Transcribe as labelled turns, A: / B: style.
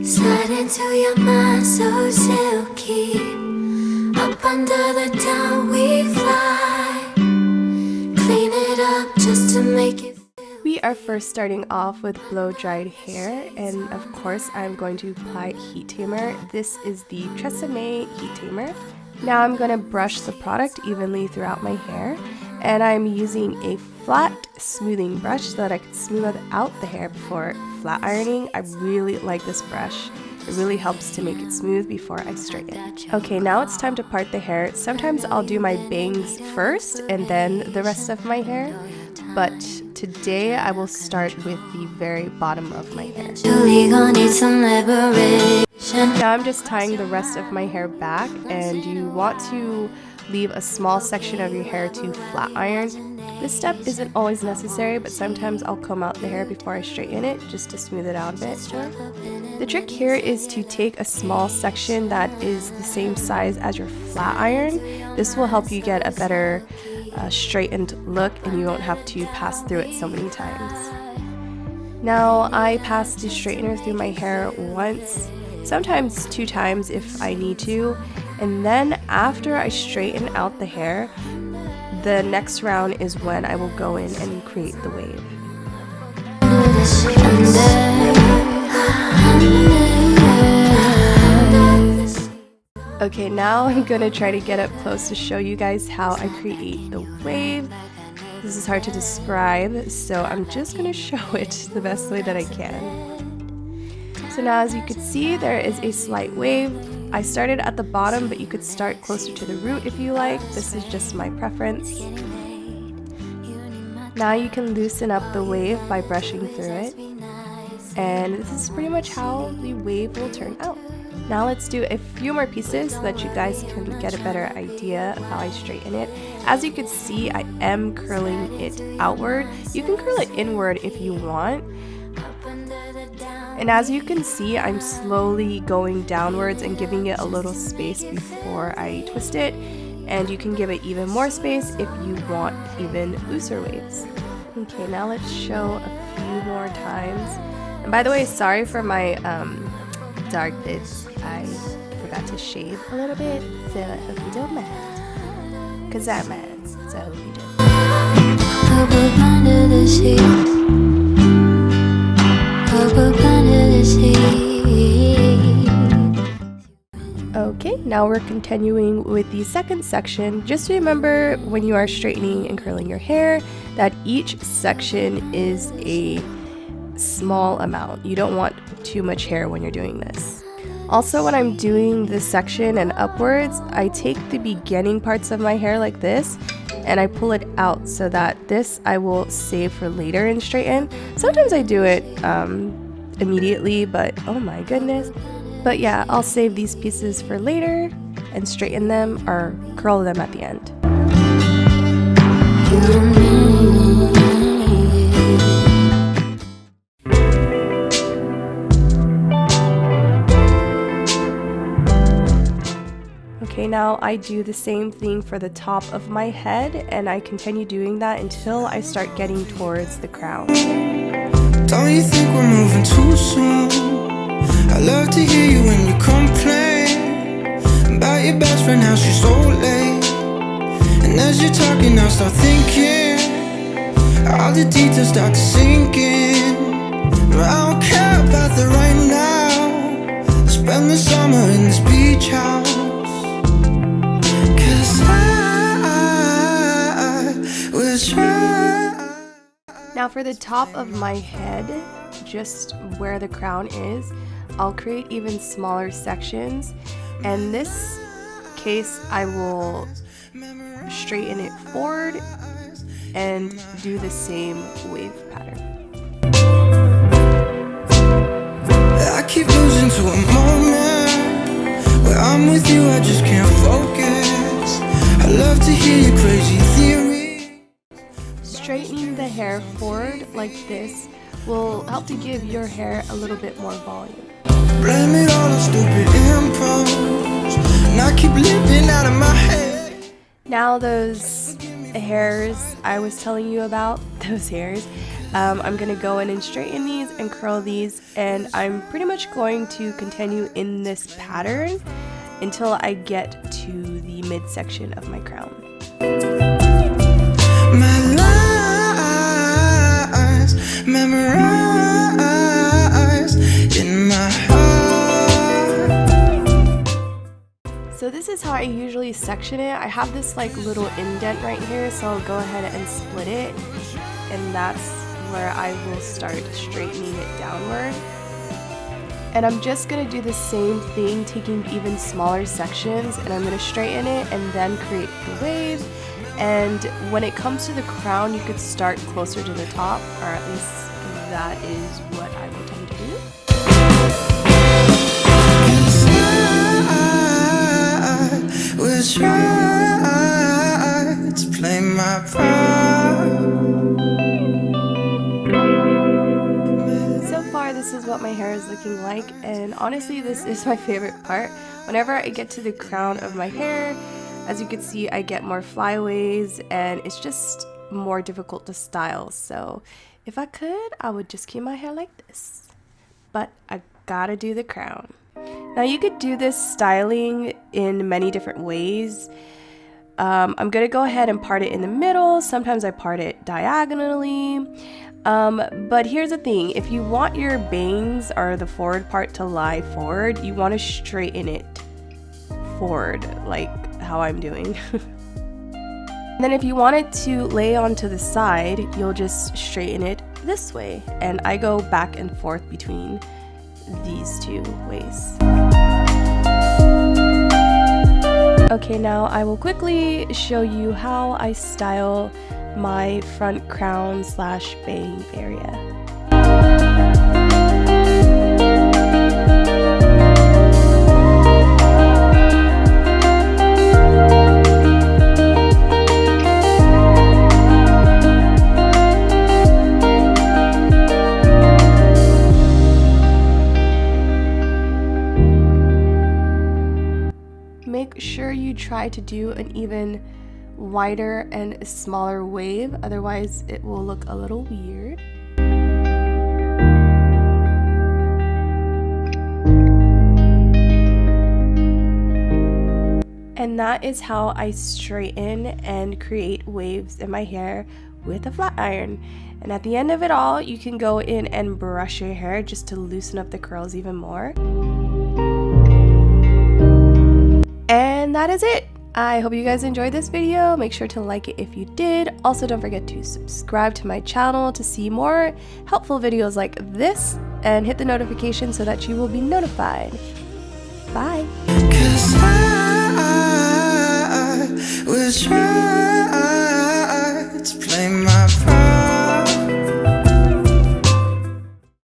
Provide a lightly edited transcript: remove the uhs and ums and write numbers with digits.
A: Slide into your mind so silky. Up under the down we fly. Clean it up just to make it.
B: We are first starting off with blow-dried hair, and of course I'm going to apply heat tamer. This is the Tresemme heat tamer. Now I'm going to brush the product evenly throughout my hair, and I'm using a flat smoothing brush so that I can smooth out the hair before flat ironing. I really like this brush. It really helps to make it smooth before I straighten. Okay, now it's time to part the hair. Sometimes I'll do my bangs first and then the rest of my hair, but today I will start with the very bottom of my hair. Now I'm just tying the rest of my hair back, and you want to leave a small section of your hair to flat iron. This step isn't always necessary, but sometimes I'll comb out the hair before I straighten it just to smooth it out a bit. The trick here is to take a small section that is the same size as your flat iron. This will help you get a better straightened look, and you won't have to pass through it so many times. Now I pass the straightener through my hair once, sometimes 2 times if I need to, and then after I straighten out the hair, the next round is when I will go in and create the wave. Okay, now I'm gonna try to get up close to show you guys how I create the wave. This is hard to describe, so I'm just gonna show it the best way that I can. So now, as you can see, there is a slight wave. I started at the bottom, but you could start closer to the root if you like. This is just my preference. Now you can loosen up the wave by brushing through it. And this is pretty much how the wave will turn out. Now let's do a few more pieces so that you guys can get a better idea of how I straighten it. As you can see, I am curling it outward. You can curl it inward if you want. And as you can see, I'm slowly going downwards and giving it a little space before I twist it. And you can give it even more space if you want even looser waves. Okay, now let's show a few more times. And by the way, sorry for my dark bits. I forgot to shave a little bit, so I hope you don't mind. Because I'm mad, so I hope you don't. Okay, now we're continuing with the second section. Just remember when you are straightening and curling your hair that each section is a small amount. You don't want too much hair when you're doing this. Also, when I'm doing this section and upwards, I take the beginning parts of my hair like this and I pull it out so that this I will save for later and straighten. Sometimes I do it immediately, but oh my goodness. But yeah, I'll save these pieces for later and straighten them or curl them at the end. Okay, now I do the same thing for the top of my head, and I continue doing that until I start getting towards the crown.
C: Don't you think we're moving too soon? I love to hear you when you complain about your best friend, how she's so late. And as you're talking, I start thinking, all the details start to sink in. I don't care about the right now. Spend the summer in this beach house.
B: Now for the top of my head, just where the crown is, I'll create even smaller sections. In this case, I will straighten it forward and do the same wave pattern.
C: I keep losing to a moment where I'm with you, I just can't focus. I love to hear your crazy theory.
B: Straightening the hair forward like this will help to give your hair a little bit more volume.
C: Blame it all on stupid impulse, and I keep living out of my head.
B: Now those hairs I was telling you about, those hairs, I'm gonna go in and straighten these and curl these, and I'm pretty much going to continue in this pattern until I get to the midsection of my crown.
C: My lies memorized in my heart.
B: So this is how I usually section it. I have this like little indent right here, so I'll go ahead and split it, and that's where I will start straightening it downward. And I'm just going to do the same thing, taking even smaller sections, and I'm going to straighten it and then create the wave. And when it comes to the crown, you could start closer to the top, or at least that is what I will tend to do.
C: I was right to play my part.
B: So far, this is what my hair is looking like, and honestly, this is my favorite part. Whenever I get to the crown of my hair, as you can see, I get more flyaways, and it's just more difficult to style. So if I could, I would just keep my hair like this. But I gotta do the crown. Now you could do this styling in many different ways. I'm gonna go ahead and part it in the middle. Sometimes I part it diagonally. But here's the thing, if you want your bangs or the forward part to lie forward, you want to straighten it forward like how I'm doing. And then if you want it to lay onto the side, you'll just straighten it this way, and I go back and forth between these two ways. Okay, now I will quickly show you how I style my front crown / bang area. Make sure you try to do an even wider and smaller wave, otherwise it will look a little weird. And that is how I straighten and create waves in my hair with a flat iron. And at the end of it all, you can go in and brush your hair just to loosen up the curls even more. And that is it. I hope you guys enjoyed this video. Make sure to like it if you did. Also, don't forget to subscribe to my channel to see more helpful videos like this, and hit the notification so that you will be notified. Bye.
C: 'Cause I was right.